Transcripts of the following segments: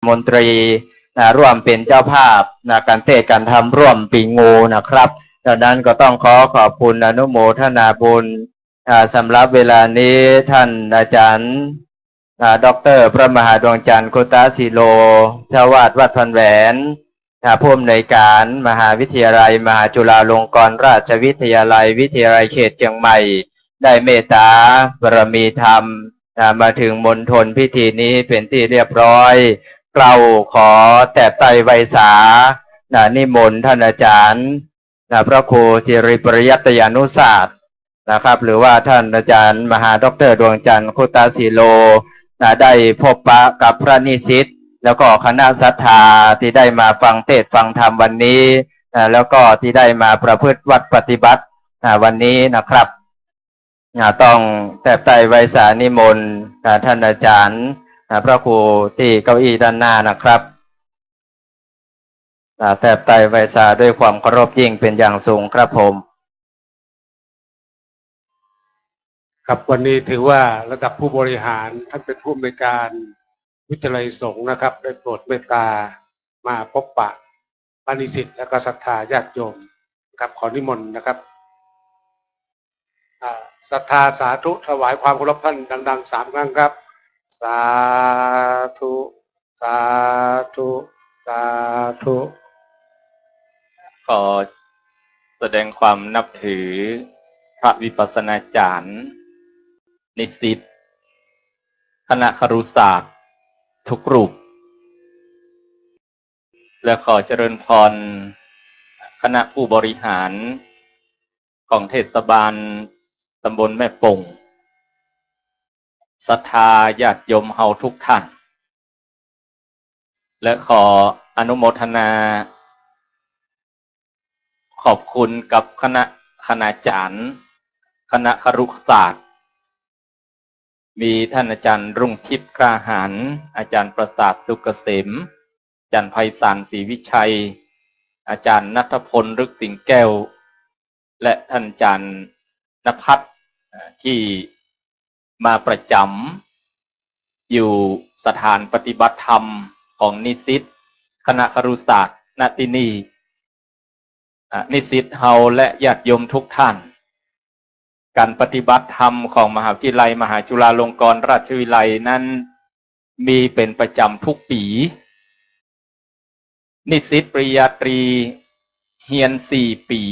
มนตรีร่วมเป็นเจ้าภาพการเทศน์การทำร่วมปีงูนะครับดังนั้นก็ต้องขอบคุณอนุโมทนาบุญสำหรับเวลานี้ท่านอาจารย์ดร.พระมหาดวงจันทร์โคตศิโลเจ้าวาดวัดพันแหวนผู้อำนวยการมหาวิทยาลัยมหาจุฬาลงกรณราชวิทยาลัยวิทยาลัยเขตเชียงใหม่ได้เมตตาบารมีธรรมมาถึงมณฑลพิธีนี้เป็นที่เรียบร้อยเราขอแต่ไตรไวสานิมนต์ท่านอาจารย์พระครูศิริปริยัตยานุศาสตร์นะครับหรือว่าท่านอาจารย์มหาดร.ดวงจันทร์โคตศิโลได้พบปะกับพระนิสิตแล้วก็คณะศรัทธาที่ได้มาฟังเทศน์ฟังธรรมวันนี้แล้วก็ที่ได้มาประพฤติวัดปฏิบัติวันนี้นะครับต้องแต่ไตรไวสานิมนต์ท่านอาจารย์พระครูที่เก้าอี้ด้านหน้านะครับแต่ไตรไวสาด้วยความเคารพยิ่งเป็นอย่างสูงครับผมครับวันนี้ถือว่าระดับผู้บริหารท่านเป็นผู้อำนวยการวิทยาลัยสงฆ์นะครับได้โปรดเมตตามาพบปะพระนิสิตและก็ศรัทธาญาติโยมครับขอนิมนต์นะครับศรัทธาสาธุถวายความเคารพท่านดังๆ3 ครั้งครับสาธุสาธุสาธุขอแสดงความนับถือพระวิปัสสนาจารย์นิสิตคณะครุศาสตร์ทุกรูปและขอเจริญพรคณะผู้บริหารของเทศบาลตำบลแม่ปงศรัทธาญาติโยมเฮาทุกท่านและขออนุโมทนาขอบคุณกับคณาจารย์คณะครุศาสตร์มีท่านอาจารย์รุ่งทิพย์กล้าหาญอาจารย์ประสาทสุกเกษมอาจารย์ไพศาลศรีวิชัยอาจารย์ณัฐพลฤกษ์สิงแก้วและท่านอาจารย์ณภัทรที่มาประจำอยู่สถานปฏิบัติธรรมของนิสิตคณะครุศาสตร์ณที่นี่นิสิตเฮาและญาติโยมทุกท่านการปฏิบัติธรรมของมหาวิทยาลัยมหาจุฬาลงกรณราชวิทยาลัยนั้นมีเป็นประจำทุกปีนิสิตปริญญาตรีเรียน4 ปี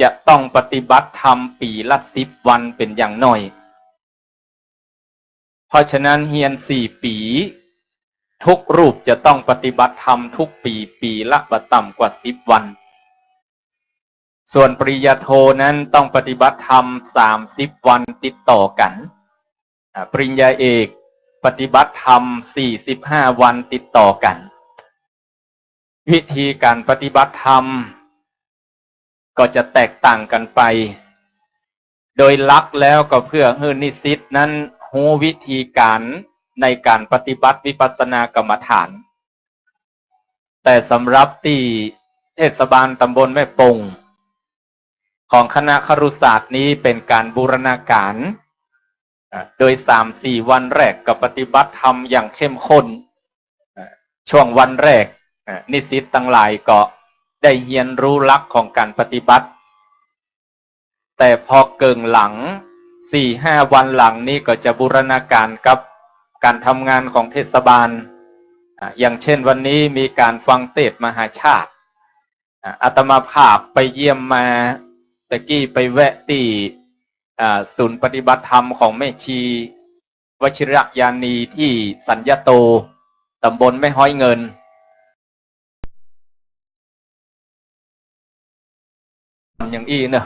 จะต้องปฏิบัติธรรมปีละ10 วันเป็นอย่างน้อยเพราะฉะนั้นเรียน4 ปีทุกรูปจะต้องปฏิบัติธรรมทุกปีละบ่ต่ำกว่า10 วันส่วนปริญญาโทนั้นต้องปฏิบัติธรรม30 วันติดต่อกันปริญญาเอกปฏิบัติธรรม45 วันติดต่อกันวิธีการปฏิบัติธรรมก็จะแตกต่างกันไปโดยหลักแล้วก็เพื่อให้นิสิตนั้นรู้วิธีการในการปฏิบัติวิปัสสนากรรมฐานแต่สำหรับที่เทศบาลตำบลแม่ปงของคณะครุศาสตร์นี้เป็นการบูรณาการโดย3-4 วันแรกก็ปฏิบัติธรรมอย่างเข้มข้นช่วงวันแรกนิสิตทั้งหลายก็ได้เรียนรู้หลักของการปฏิบัติแต่พอเกินหลัง 4-5 วันหลังนี้ก็จะบูรณาการกับการทำงานของเทศบาลอย่างเช่นวันนี้มีการฟังเทศน์มหาชาติอาตมาภาพไปเยี่ยมมาตะกี้ไปแวะที่ศูนย์ปฏิบัติธรรมของแม่ชีวชิรยานีที่สัญญาโตตำบลแม่ห้อยเงินอย่างอี้เนอะ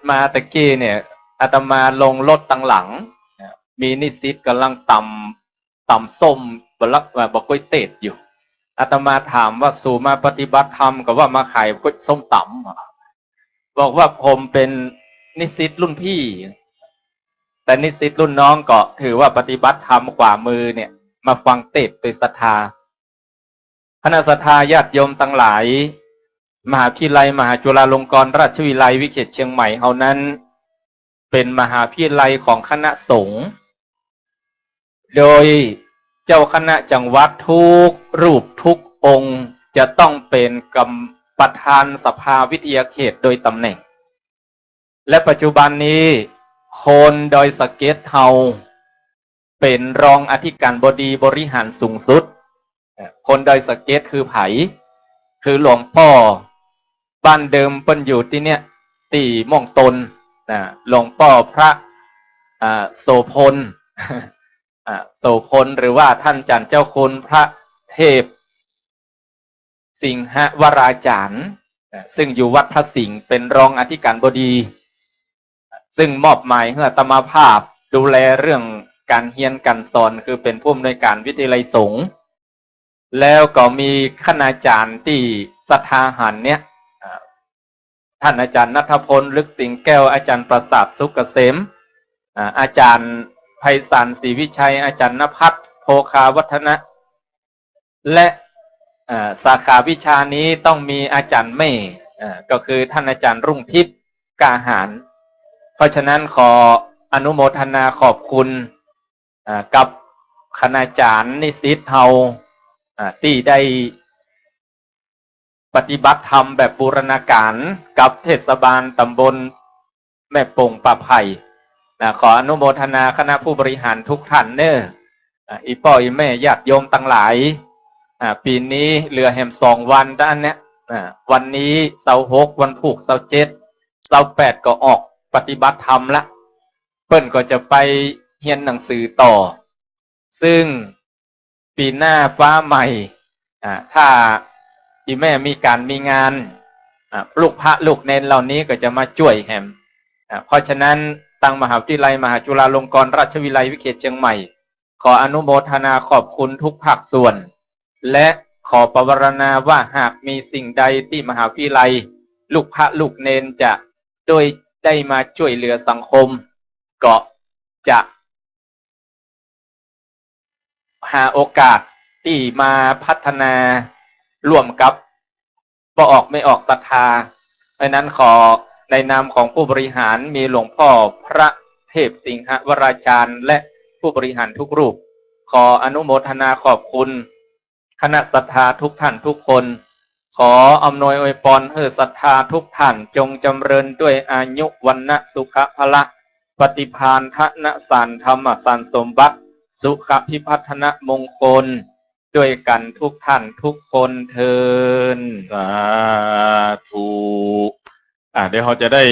มาตะกี้เนี่ยอาตมาลงรถตั้งหลังมีนิสิตกำลังตำส้มบกล้วยเตดอยู่อาตมาถามว่าสู่มาปฏิบัติธรรมกับว่ามาขายกล้วยส้มตำบอกว่าผมเป็นนิสิตรุ่นพี่แต่นิสิตรุ่นน้องก็ถือว่าปฏิบัติธรรมกว่ามือเนี่ยมาฟังเทศน์โดยศรัทธาคณะศรัทธาญาติโยมทั้งหลายมหาวิทยาลัยมหาจุฬาลงกรณราชวิทยาลัยวิเศษเชียงใหม่เฮานั้นเป็นมหาวิทยาลัยของคณะสงฆ์โดย เจ้าคณะจังหวัดทุกรูปทุกองค์จะต้องเป็นกรรมประธานสภาวิทยาเขตโดยตำแหน่งและปัจจุบันนี้คนดอยสะเก็ดเฮาเป็นรองอธิการบดีบริหารสูงสุดคนดอยสะเก็ดคือไผคือหลวงพ่อบ้านเดิมเปิ้นอยู่ที่เนี่ยตีม่องตนหลวงพ่อพระโสพล โสพลหรือว่าท่านจันเจ้าคุณพระเทพสิงหวราจารย์ซึ่งอยู่วัดพระสิงห์เป็นรองอธิการบดีซึ่งมอบหมายให้อาตมาภาพดูแลเรื่องการเรียนการสอนคือเป็นผู้อำนวยการวิทยาลัยสงฆ์แล้วก็มีคณาจารย์ที่สถาหันเนี่ยท่านอาจารย์ณัฐพลลึกสิงแก้วอาจารย์ประสาทสุกเกษมอาจารย์ไพศาลศรีวิชัยอาจารย์ณภัทรโภคาวัฒนะและสาขาวิชานี้ต้องมีอาจารย์เม่ก็คือท่านอาจารย์รุ่งทิพย์กาหารเพราะฉะนั้นขออนุโมทนาขอบคุณกับคณาจารย์นิสิตเฮาที่ได้ปฏิบัติธรรมแบบบูรณาการกับเทศบาลตำบลแม่ป่งป่าไผ่ขออนุโมทนาคณะผู้บริหารทุกท่านเนอะอีพ่ออีแม่ญาติโยมทั้งหลายปีนี้เหลือแหม2 วันด้านเนี้ยวันนี้เสาร์6วันพุธเสาร์7เสาร์8ก็ออกปฏิบัติธรรมละเปิ้นก็จะไปเรียนหนังสือต่อซึ่งปีหน้าฟ้าใหม่ถ้าอีแม่มีการมีงานลูกพระลูกเนนเหล่านี้ก็จะมาช่วยแฮมเพราะฉะนั้นทางมหาวิทยาลัยมหาจุฬาลงกรณราชวิทยาลัยวิเขตเชียงใหม่ขออนุโมทนาขอบคุณทุกภาคส่วนและขอปรารณาว่าหากมีสิ่งใดที่มหาวิทยาลัยลูกพระลูกเนนจะโดยได้มาช่วยเหลือสังคมก็จะหาโอกาสที่มาพัฒนาร่วมกับบ่ออกไม่ออกศรัทธาเพราะนั้นขอในนามของผู้บริหารมีหลวงพ่อพระเทพสิงหวราจารย์และผู้บริหารทุกรูปขออนุโมทนาขอบคุณคณะศรัทธาทุกท่านทุกคนขออำนวยอวยพรให้ศรัทธาทุกท่านจงจำเริญด้วยอายุวันนะสุขภละปฏิภาณทนะสารธรรมสารสมบัติสุขพิพัฒนมงคลด้วยกันทุกท่านทุกคนเทินสาธุเดี๋ยวเขาจะได้